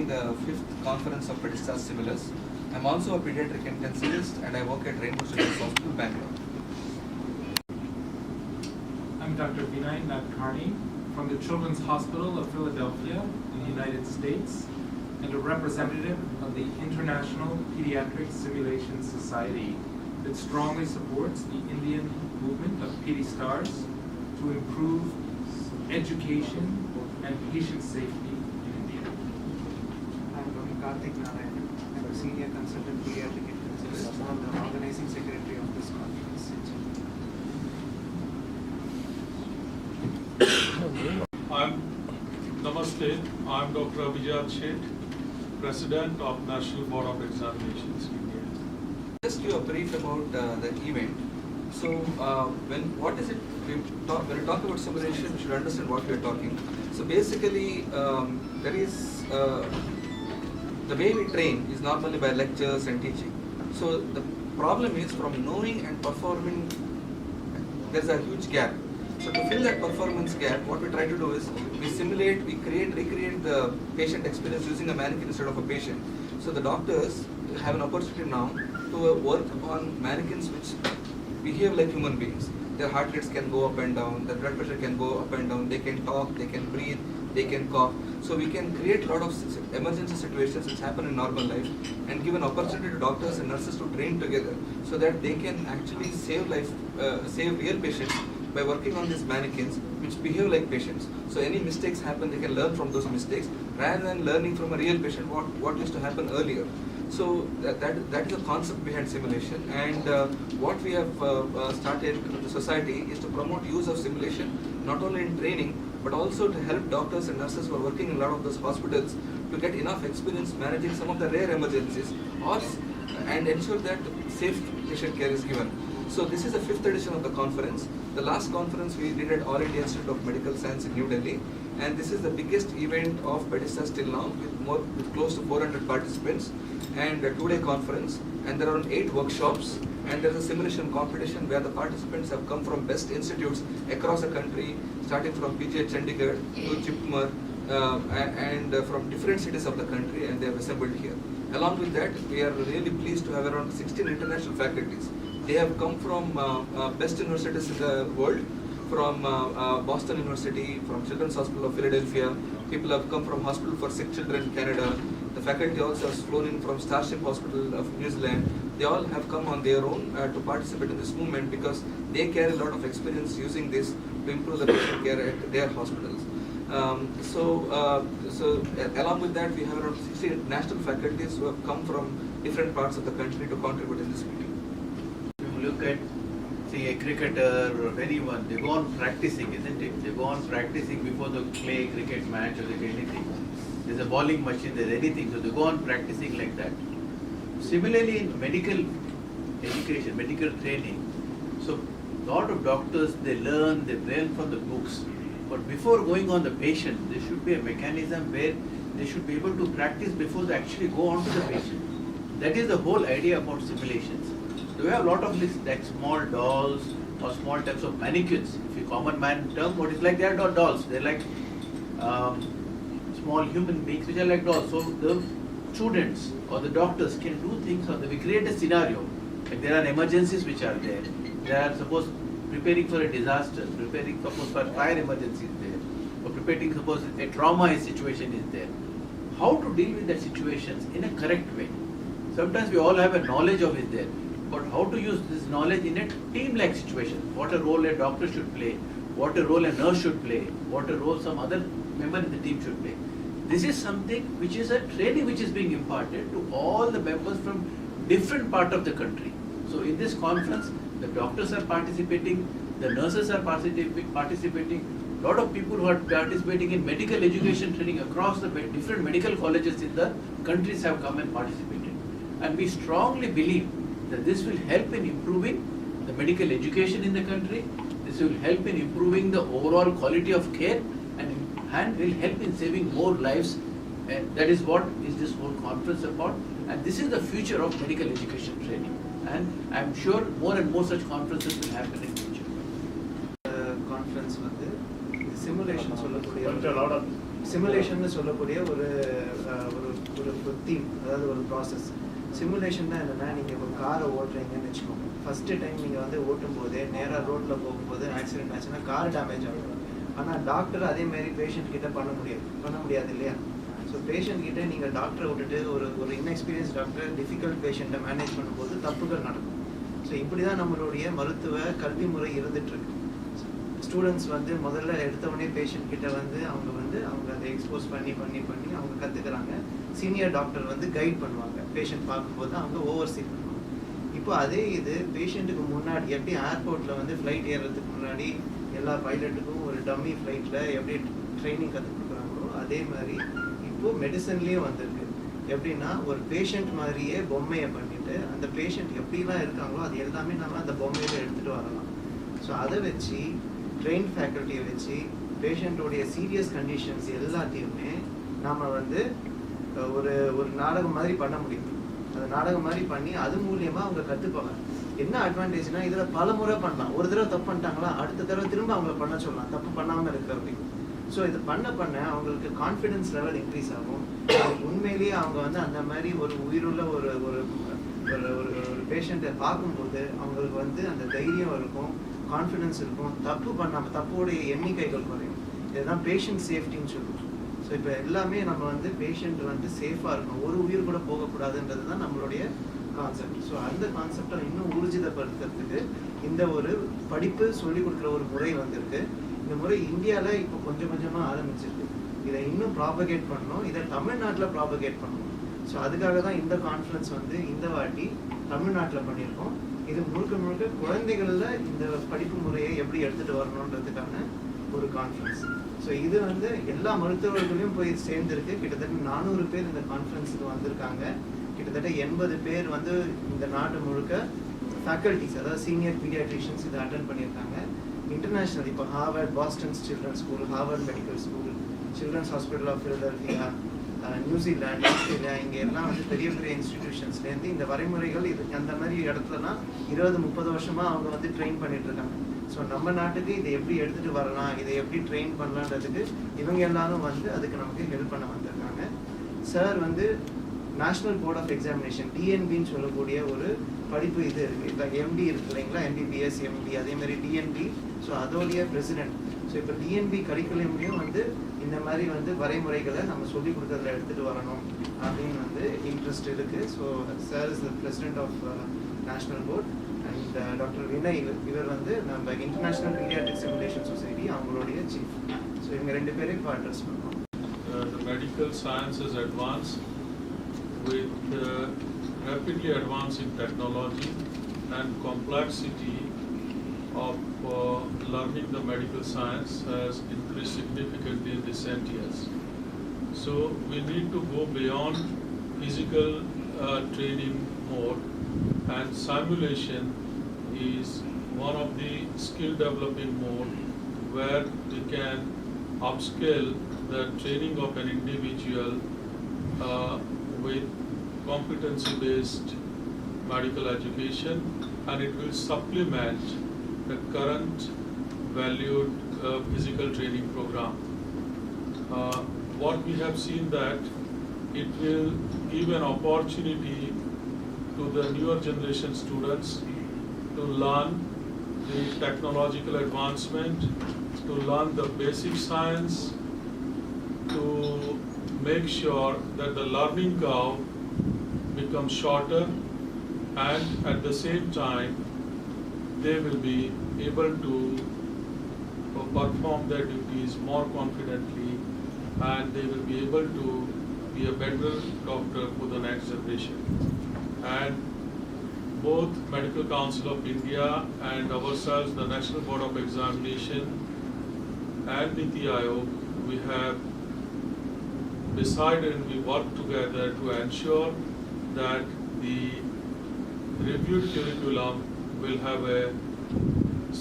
attending the 5th conference of Pedistas Similars. I'm also a pediatric intensivist and I work at Rainbow Children's Hospital, Bangalore. I'm Dr. Vinay Nadkarni from the Children's Hospital of Philadelphia in the United States and a representative of the International Pediatric Simulation Society that strongly supports the Indian movement of PediStars to improve education and patient safety in India. I'm Dr. Karthik Narayan. I'm a senior consultant pediatric intensivist and the organizing secretary of this conference. Namaste. I'm Dr. Abhijat Sheth, President of National Board of Examinations, India. Just give a brief about the event. So, when we talk about simulation, we should understand what we are talking. So basically, there is the way we train is normally by lectures and teaching. So the problem is from knowing and performing, there's a huge gap. So to fill that performance gap, what we try to do is we simulate, recreate the patient experience using a mannequin instead of a patient. So the doctors have an opportunity now to work on mannequins which behave like human beings. Their heart rates can go up and down, their blood pressure can go up and down, they can talk, they can breathe, they can cough. So we can create a lot of emergency situations which happen in normal life and give an opportunity to doctors and nurses to train together so that they can actually save real patients by working on these mannequins which behave like patients. So any mistakes happen, they can learn from those mistakes rather than learning from a real patient what used to happen earlier. So that is the concept behind simulation, and what we have started in the society is to promote use of simulation not only in training but also to help doctors and nurses who are working in a lot of those hospitals to get enough experience managing some of the rare emergencies and ensure that safe patient care is given. So this is the 5th edition of the conference. The last conference we did at All India Institute of Medical Science in New Delhi, and this is the biggest event of Pedistas till now with close to 400 participants and a 2-day conference, and there are around 8 workshops, and there is a simulation competition where the participants have come from best institutes across the country, starting from PGH Chandigarh to Jipmer and from different cities of the country, and they have assembled here. Along with that, we are really pleased to have around 16 international faculties. They have come from best universities in the world, from Boston University, from Children's Hospital of Philadelphia. People have come from Hospital for Sick Children, Canada. The faculty also has flown in from Starship Hospital of New Zealand. They all have come on their own to participate in this movement because they carry a lot of experience using this to improve the patient care at their hospitals. So along with that, we have around 60 national faculties who have come from different parts of the country to contribute in this meeting. You look at, say, a cricketer or anyone, they go on practicing, isn't it? They go on practicing before they play a cricket match or anything. There's a bowling machine, there's anything, so they go on practicing like that. Similarly, in medical education, medical training, so a lot of doctors, they learn from the books. But before going on the patient, there should be a mechanism where they should be able to practice before they actually go on to the patient. That is the whole idea about simulations. So we have a lot of lists like small dolls or small types of mannequins. If you common man term, what is like they are not dolls. They're like small human beings which are like dolls. So the students or the doctors can do things, or we create a scenario. Like there are emergencies which are there. They are suppose preparing for a disaster, preparing suppose for fire emergency is there, or preparing suppose a trauma situation is there. How to deal with that situations in a correct way. Sometimes we all have a knowledge of it there, but how to use this knowledge in a team-like situation. What a role a doctor should play, what a role a nurse should play, what a role some other member in the team should play. This is something which is a training which is being imparted to all the members from different part of the country. So in this conference, the doctors are participating, the nurses are participating, a lot of people who are participating in medical education training across the different medical colleges in the countries have come and participated. And we strongly believe that this will help in improving the medical education in the country, this will help in improving the overall quality of care, and will help in saving more lives. And that is what is this whole conference about. And this is the future of medical education training. And I am sure more and more such conferences will happen in future. Conference வந்து simulation சொல்லக்கூடிய simulation சொல்லக்கூடிய ஒரு ஒரு ஒரு theme, அதாவது ஒரு process. Simulation தான் என்னென்னா, நீங்கள் ஒரு காரை ஓட்டுறீங்கன்னு வச்சுக்கோங்க. ஃபஸ்ட்டு டைம் நீங்கள் வந்து ஓட்டும் போதே நேராக ரோட்டில் போகும்போது ஆக்சிடென்ட் ஆச்சுன்னா கார் டேமேஜ் ஆகும். ஆனால் டாக்டர் அதேமாரி பேஷண்ட் கிட்ட பண்ண முடியாது இல்லையா? ஸோ பேஷண்ட் கிட்ட நீங்கள் டாக்டரை விட்டுட்டு ஒரு இன்எக்ஸ்பீரியன்ஸ் டாக்டர் டிஃபிகல்ட் பேஷண்ட்டை மேனேஜ் பண்ணும்போது தப்புகள் நடக்கும். ஸோ இப்படி தான் நம்மளுடைய மருத்துவ கல்வி முறை இருந்துகிட்ருக்கு. ஸ்டூடெண்ட்ஸ் வந்து முதல்ல எடுத்தவொடனே பேஷண்ட் கிட்ட வந்து அவங்க அதை எக்ஸ்போஸ் பண்ணி அவங்க கற்றுக்குறாங்க. சீனியர் டாக்டர் வந்து கைட் பண்ணுவாங்க. பேஷண்ட் பார்க்கும்போது அவங்க ஓவர்சீ பண்ணுவாங்க. இப்போ அதே இது பேஷண்ட்டுக்கு முன்னாடி எப்படி ஏர்போர்ட்டில் வந்து ஃப்ளைட் ஏறுறதுக்கு முன்னாடி எல்லா பைலட்டுக்கும் ஒரு டம்மி ஃப்ளைட்டில் எப்படி ட்ரைனிங் கற்றுக் கொடுக்குறாங்களோ அதே மாதிரி இப்போது மெடிசன்லேயே வந்திருக்கு. எப்படின்னா ஒரு பேஷண்ட் மாதிரியே பொம்மையை பண்ணிவிட்டு அந்த பேஷண்ட் எப்படிலாம் இருக்காங்களோ அது எல்லாமே நம்ம அந்த பொம்மையில் எடுத்துகிட்டு வரலாம். ஸோ அதை வச்சு ட்ரெயின் ஃபேக்கல்ட்டியை வச்சு பேஷண்ட்டோடைய சீரியஸ் கண்டிஷன்ஸ் எல்லாத்தையுமே நாம் வந்து ஒரு நாடகம் மாதிரி பண்ண முடியும். அந்த நாடகம் மாதிரி பண்ணி அது மூலியமாக அவங்க கற்றுப்பாங்க. என்ன அட்வான்டேஜ்னா இதில் பல முறை பண்ணலாம். ஒரு தடவை தப்பு பண்ணிட்டாங்களா அடுத்த தடவை திரும்ப அவங்கள பண்ண சொல்லலாம், தப்பு பண்ணாமல் இருக்கிற அப்படின்னு. ஸோ இது பண்ண அவங்களுக்கு கான்ஃபிடென்ஸ் லெவல் இன்க்ரீஸ் ஆகும். உண்மையிலேயே அவங்க வந்து அந்த மாதிரி ஒரு உயிருள்ள ஒரு ஒரு ஒரு பேஷண்ட்டை பார்க்கும்போது அவங்களுக்கு வந்து அந்த தைரியம் இருக்கும், கான்ஃபிடென்ஸ் இருக்கும். தப்போடைய எண்ணிக்கைகள் குறையும். இதுதான் பேஷண்ட் சேஃப்டின்னு சொல்லுவோம். ஸோ இப்போ எல்லாமே நம்ம வந்து பேஷண்ட் வந்து சேஃபாக இருக்கணும், ஒரு உயிர் கூட போகக்கூடாதுன்றது தான் நம்மளுடைய கான்செப்ட். ஸோ அந்த கான்செப்டை இன்னும் ஊர்ஜிதப்படுத்துறதுக்கு இந்த ஒரு படிப்பு சொல்லிக் கொடுக்குற ஒரு முறை வந்திருக்கு. இந்த முறை இந்தியாவில் இப்போ கொஞ்சம் கொஞ்சமாக ஆரம்பிச்சிருக்கு. இதை இன்னும் ப்ராபகேட் பண்ணணும், இதை தமிழ்நாட்டில் ப்ராபகேட் பண்ணணும். ஸோ அதுக்காக தான் இந்த கான்ஃபரன்ஸ் வந்து இந்த வாட்டி தமிழ்நாட்டில் பண்ணியிருக்கோம். இது முழுக்க குழந்தைகளில் இந்த படிப்பு முறையை எப்படி எடுத்துகிட்டு வரணுன்றதுக்கான ஒரு கான்ஃபரன்ஸ். ஸோ இது வந்து எல்லா மருத்துவர்களையும் போய் சேர்ந்துருக்கு. கிட்டத்தட்ட 400 பேர் இந்த கான்ஃபரன்ஸுக்கு வந்திருக்காங்க. கிட்டத்தட்ட 80 பேர் வந்து இந்த நாடு முழுக்க ஃபேக்கல்ட்டிஸ், அதாவது சீனியர் பீடியாட்ரிஷியன்ஸ் இதை அட்டென்ட் பண்ணியிருக்காங்க. இன்டர்நேஷ்னல் இப்போ Harvard, Boston Children's School, Harvard Medical School, Children's Hospital of Philadelphia, New Zealand, Australia, இங்கே எல்லாம் வந்து பெரிய இன்ஸ்டிடியூஷன்ஸ்லேருந்து இந்த வரைமுறைகள் இது அந்த மாதிரி இடத்துலலாம் 20-30 வருஷமாக அவங்க வந்து ட்ரெயின் பண்ணிட்டு இருக்காங்க. ஸோ நம்ம நாட்டுக்கு இதை எப்படி எடுத்துகிட்டு வரலாம், இதை எப்படி ட்ரெயின் பண்ணலான்றதுக்கு இவங்க எல்லாரும் வந்து அதுக்கு நமக்கு ஹெல்ப் பண்ண வந்திருக்காங்க. சார் வந்து நேஷ்னல் போர்ட் ஆஃப் எக்ஸாமினேஷன் டிஎன்பின்னு சொல்லக்கூடிய ஒரு படிப்பு இது இருக்குது. இப்போ எம்டி இருக்கு இல்லைங்களா, எம்பிபிஎஸ் எம்டி, அதேமாதிரி டிஎன்பி. ஸோ அதோடைய பிரசிடென்ட். ஸோ இப்போ டிஎன்பி கரிக்குலம்லேயும் வந்து இந்த மாதிரி வந்து வரைமுறைகளை நம்ம சொல்லிக் கொடுக்கறதுல எடுத்துகிட்டு வரணும் அப்படின்னு வந்து இன்ட்ரெஸ்ட் இருக்குது. So sir is the president of national board. And doctor Vinay இவர் வந்து நம்ம இன்டர்நேஷ்னல் பீடியாட்ரிக் சிமுலேஷன் சொசைட்டி அவங்களுடைய சீஃப். ஸோ இவங்க 2 பேரையும் இப்போ அட்ரஸ் பண்ணுவோம். The medical science is advanced with rapidly advancing technology and complexity of learning the medical science has increased significantly in recent years. So we need to go beyond physical training mode, and simulation is one of the skill developing mode where we can upscale the training of an individual with competency based medical education, and it will supplement the current valued physical training program. What we have seen that it will give an opportunity to the newer generation students to learn the technological advancement, to learn the basic science, to make sure that the learning curve becomes shorter, and at the same time they will be able to perform their duties more confidently, and they will be able to be a better doctor for the next generation. And both Medical Council of India and ourselves, the National Board of Examination and Niti Aayog, we have decided and we work together to ensure that the reviewed curriculum will have a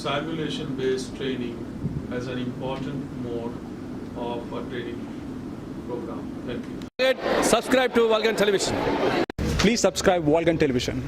simulation-based training as an important mode of a training program. Thank you. Subscribe to Walgan Television. Please subscribe Walgan Television.